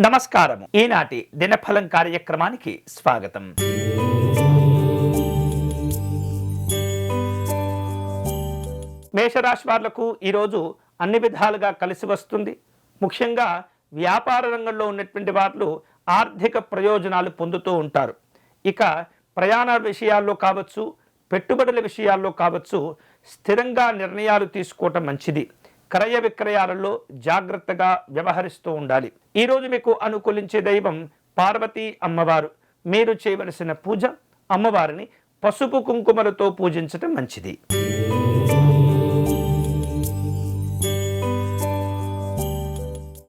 నమస్కారము. ఈనాటి దినఫలం కార్యక్రమానికి స్వాగతం. మేషరాశి వాళ్లకు ఈరోజు అన్ని విధాలుగా కలిసి వస్తుంది. ముఖ్యంగా వ్యాపార రంగంలో ఉన్నటువంటి వాళ్ళు ఆర్థిక ప్రయోజనాలు పొందుతూ ఉంటారు. ఇక ప్రయాణ విషయాల్లో కావచ్చు, పెట్టుబడుల విషయాల్లో కావచ్చు, స్థిరంగా నిర్ణయాలు తీసుకోవటం మంచిది. క్రయ విక్రయాలలో జాగ్రత్తగా వ్యవహరిస్తూ ఉండాలి. ఈరోజు మీకు అనుకూలించే దైవం పార్వతీ అమ్మవారు. మీరు చేయవలసిన పూజ అమ్మవారిని పసుపు కుంకుమలతో పూజించటం మంచిది.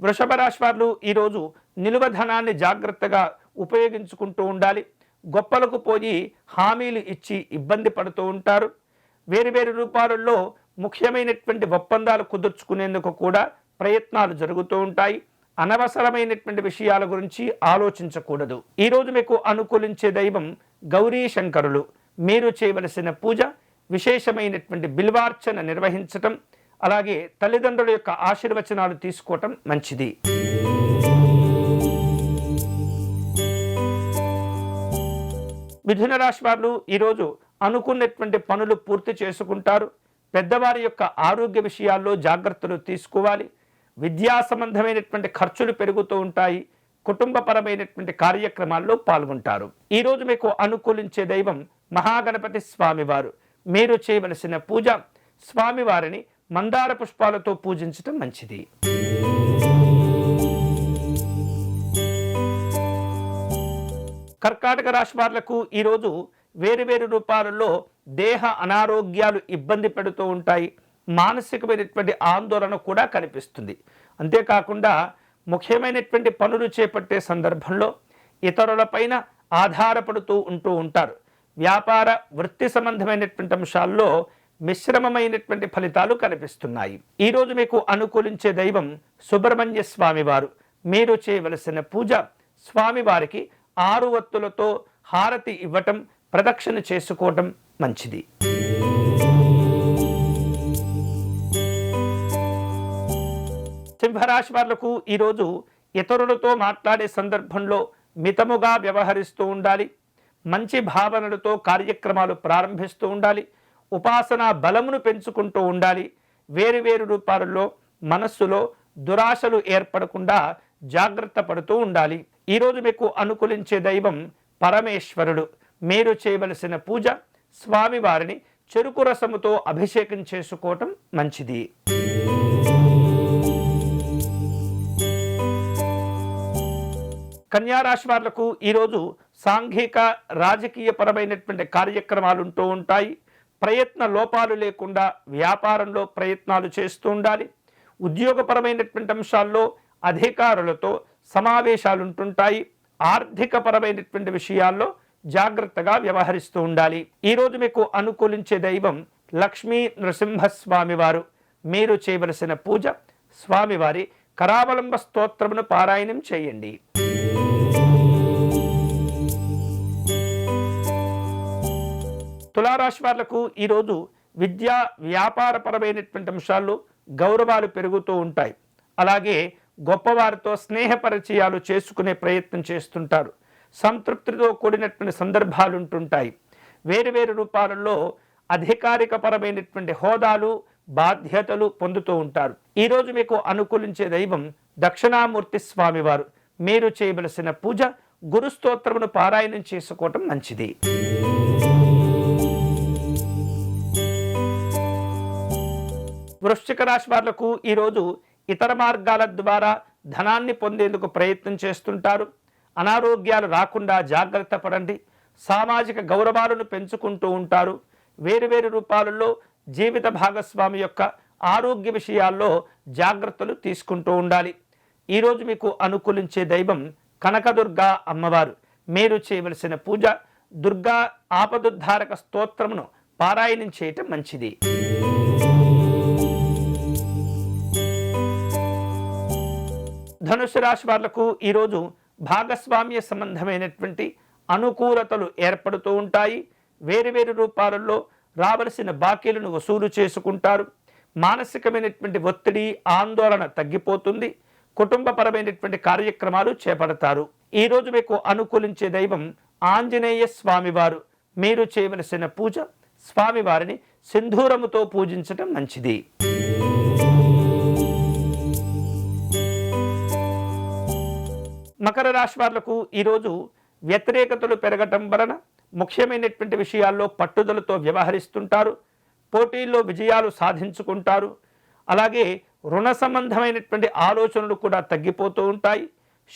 వృషభ రాశి వారు ఈరోజు నిలువ ధనాన్ని జాగ్రత్తగా ఉపయోగించుకుంటూ ఉండాలి. గొప్పలకు పోయి హామీలు ఇచ్చి ఇబ్బంది పడుతూ ఉంటారు. వేరు రూపాలలో ముఖ్యమైనటువంటి ఒప్పందాలు కుదుర్చుకునేందుకు కూడా ప్రయత్నాలు జరుగుతూ ఉంటాయి. అనవసరమైనటువంటి విషయాల గురించి ఆలోచించకూడదు. ఈరోజు మీకు అనుకూలించే దైవం గౌరీ శంకరులు. మీరు చేయవలసిన పూజ విశేషమైనటువంటి బిల్వార్చన నిర్వహించటం, అలాగే తల్లిదండ్రుల యొక్క ఆశీర్వచనాలు తీసుకోవటం మంచిది. మిథున రాశి వారు ఈరోజు అనుకున్నటువంటి పనులు పూర్తి చేసుకుంటారు. పెద్దవారి యొక్క ఆరోగ్య విషయాల్లో జాగ్రత్తలు తీసుకోవాలి. విద్యా సంబంధమైనటువంటి ఖర్చులు పెరుగుతూ ఉంటాయి. కుటుంబపరమైనటువంటి కార్యక్రమాల్లో పాల్గొంటారు. ఈరోజు మీకు అనుకూలించే దైవం మహాగణపతి స్వామివారు. మీరు చేయవలసిన పూజ స్వామివారిని మందార పుష్పాలతో పూజించటం మంచిది. కర్కాటక రాశి వాళ్లకు ఈరోజు వేరు రూపాలలో దేహ అనారోగ్యాలు ఇబ్బంది పెడుతూ ఉంటాయి. మానసికమైనటువంటి ఆందోళన కూడా కనిపిస్తుంది. అంతేకాకుండా ముఖ్యమైనటువంటి పనులు చేపట్టే సందర్భంలో ఇతరులపైన ఆధారపడుతూ ఉంటూ ఉంటారు. వ్యాపార వృత్తి సంబంధమైనటువంటి అంశాల్లో మిశ్రమమైనటువంటి ఫలితాలు కనిపిస్తున్నాయి. ఈరోజు మీకు అనుకూలించే దైవం సుబ్రహ్మణ్య స్వామివారు. మీరు చేయవలసిన పూజ స్వామివారికి 6 ఒత్తులతో హారతి ఇవ్వటం, ప్రదక్షిణ చేసుకోవటం మంచిది. సింహరాశి వాళ్లకు ఈరోజు ఇతరులతో మాట్లాడే సందర్భంలో మితముగా వ్యవహరిస్తూ ఉండాలి. మంచి భావనలతో కార్యక్రమాలు ప్రారంభిస్తూ ఉండాలి. ఉపాసనా బలమును పెంచుకుంటూ ఉండాలి. వేరు రూపాలలో మనస్సులో దురాశలు ఏర్పడకుండా జాగ్రత్త పడుతూ ఉండాలి. ఈరోజు మీకు అనుకూలించే దైవం పరమేశ్వరుడు. మీరు చేయవలసిన పూజ స్వామివారిని చెరుకు రసముతో అభిషేకం చేసుకోవటం మంచిది. కన్యారాశి వాళ్లకు ఈరోజు సాంఘిక రాజకీయ పరమైనటువంటి కార్యక్రమాలు ఉంటూ ఉంటాయి. ప్రయత్న లోపాలు లేకుండా వ్యాపారంలో ప్రయత్నాలు చేస్తూ ఉండాలి. ఉద్యోగపరమైనటువంటి అంశాల్లో అధికారులతో సమావేశాలు ఉంటుంటాయి. ఆర్థిక పరమైనటువంటి విషయాల్లో జాగ్రత్తగా వ్యవహరిస్తూ ఉండాలి. ఈరోజు మీకు అనుకూలించే దైవం లక్ష్మీ నృసింహస్వామి వారు. మీరు చేయవలసిన పూజ స్వామివారి కరావలంబ స్తోత్రమును పారాయణం చేయండి. తులారాశి వాళ్లకు ఈరోజు విద్యా వ్యాపార పరమైనటువంటి అంశాల్లో గౌరవాలు పెరుగుతూ ఉంటాయి. అలాగే గొప్పవారితో స్నేహ పరిచయాలు చేసుకునే ప్రయత్నం చేస్తుంటారు. సంతృప్తితో కూడినటువంటి సందర్భాలు ఉంటుంటాయి. వేరు రూపాలలో అధికారిక పరమైనటువంటి హోదాలు, బాధ్యతలు పొందుతూ ఉంటారు. ఈరోజు మీకు అనుకూలించే దైవం దక్షిణామూర్తి స్వామివారు. మీరు చేయవలసిన పూజ గురు స్తోత్రమును పారాయణం చేసుకోవటం మంచిది. వృశ్చిక రాశి వాళ్లకు ఈరోజు ఇతర మార్గాల ద్వారా ధనాన్ని పొందేందుకు ప్రయత్నం చేస్తుంటారు. అనారోగ్యాలు రాకుండా జాగ్రత్త పడండి. సామాజిక గౌరవాలను పెంచుకుంటూ ఉంటారు. వేరు రూపాలలో జీవిత భాగస్వామి యొక్క ఆరోగ్య విషయాల్లో జాగ్రత్తలు తీసుకుంటూ ఉండాలి. ఈరోజు మీకు అనుకూలించే దైవం కనకదుర్గా అమ్మవారు. మీరు చేయవలసిన పూజ దుర్గా ఆపదుద్ధారక స్తోత్రమును పారాయణం చేయటం మంచిది. ధనుసు రాశి వాళ్లకు ఈరోజు భాగస్వామ్య సంబంధమైనటువంటి అనుకూలతలు ఏర్పడుతూ ఉంటాయి. వేరు రూపాలలో రావలసిన బాకీలను వసూలు చేసుకుంటారు. మానసికమైనటువంటి ఒత్తిడి, ఆందోళన తగ్గిపోతుంది. కుటుంబపరమైనటువంటి కార్యక్రమాలు చేపడతారు. ఈరోజు మీకు అనుకూలించే దైవం ఆంజనేయ స్వామివారు. మీరు చేయవలసిన పూజ స్వామివారిని సింధూరముతో పూజించడం మంచిది. మకర రాశి వాళ్లకు ఈరోజు వ్యతిరేకతలు పెరగటం వలన ముఖ్యమైనటువంటి విషయాల్లో పట్టుదలతో వ్యవహరిస్తుంటారు. పోటీల్లో విజయాలు సాధించుకుంటారు. అలాగే రుణ సంబంధమైనటువంటి ఆలోచనలు కూడా తగ్గిపోతూ ఉంటాయి.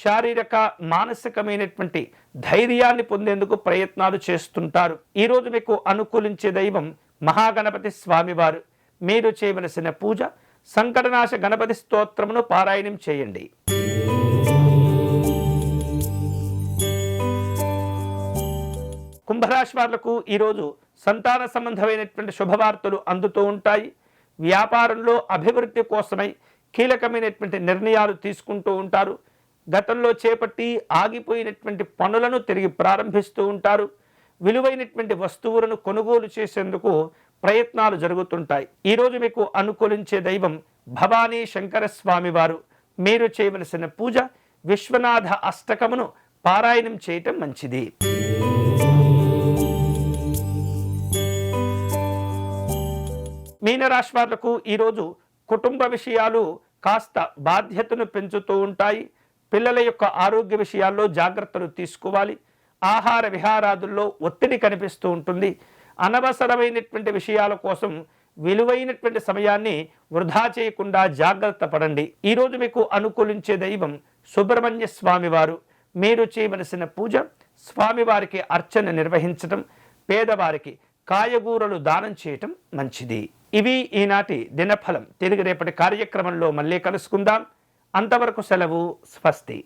శారీరక మానసికమైనటువంటి ధైర్యాన్ని పొందేందుకు ప్రయత్నాలు చేస్తుంటారు. ఈరోజు మీకు అనుకూలించే దైవం మహాగణపతి స్వామివారు. మీరు చేయవలసిన పూజ సంకటనాశ గణపతి స్తోత్రమును పారాయణం చేయండి. కుంభరాశి వాళ్లకు ఈరోజు సంతాన సంబంధమైనటువంటి శుభవార్తలు అందుతూ ఉంటాయి. వ్యాపారంలో అభివృద్ధి కోసమై కీలకమైనటువంటి నిర్ణయాలు తీసుకుంటూ ఉంటారు. గతంలో చేపట్టి ఆగిపోయినటువంటి పనులను తిరిగి ప్రారంభిస్తూ ఉంటారు. విలువైనటువంటి వస్తువులను కొనుగోలు చేసేందుకు ప్రయత్నాలు జరుగుతుంటాయి. ఈరోజు మీకు అనుకూలించే దైవం భవానీ శంకర స్వామివారు. మీరు చేయవలసిన పూజ విశ్వనాథ అష్టకమును పారాయణం చేయటం మంచిది. మీనరాశి వాళ్లకు ఈరోజు కుటుంబ విషయాలు కాస్త బాధ్యతను పెంచుతూ ఉంటాయి. పిల్లల యొక్క ఆరోగ్య విషయాల్లో జాగ్రత్తలు తీసుకోవాలి. ఆహార విహారాదుల్లో ఒత్తిడి కనిపిస్తూ ఉంటుంది. అనవసరమైనటువంటి విషయాల కోసం విలువైనటువంటి సమయాన్ని వృధా చేయకుండా జాగ్రత్త పడండి. ఈరోజు మీకు అనుకూలించే దైవం సుబ్రహ్మణ్య స్వామివారు. మీరు చేయవలసిన పూజ స్వామివారికి అర్చన నిర్వహించటం, పేదవారికి కాయగూరలు దానం చేయటం మంచిది. ఇవి ఈనాటి దినఫలం. తిరిగి రేపటి కార్యక్రమంలో మళ్ళీ కలుసుకుందాం. అంతవరకు సెలవు. స్వస్తి.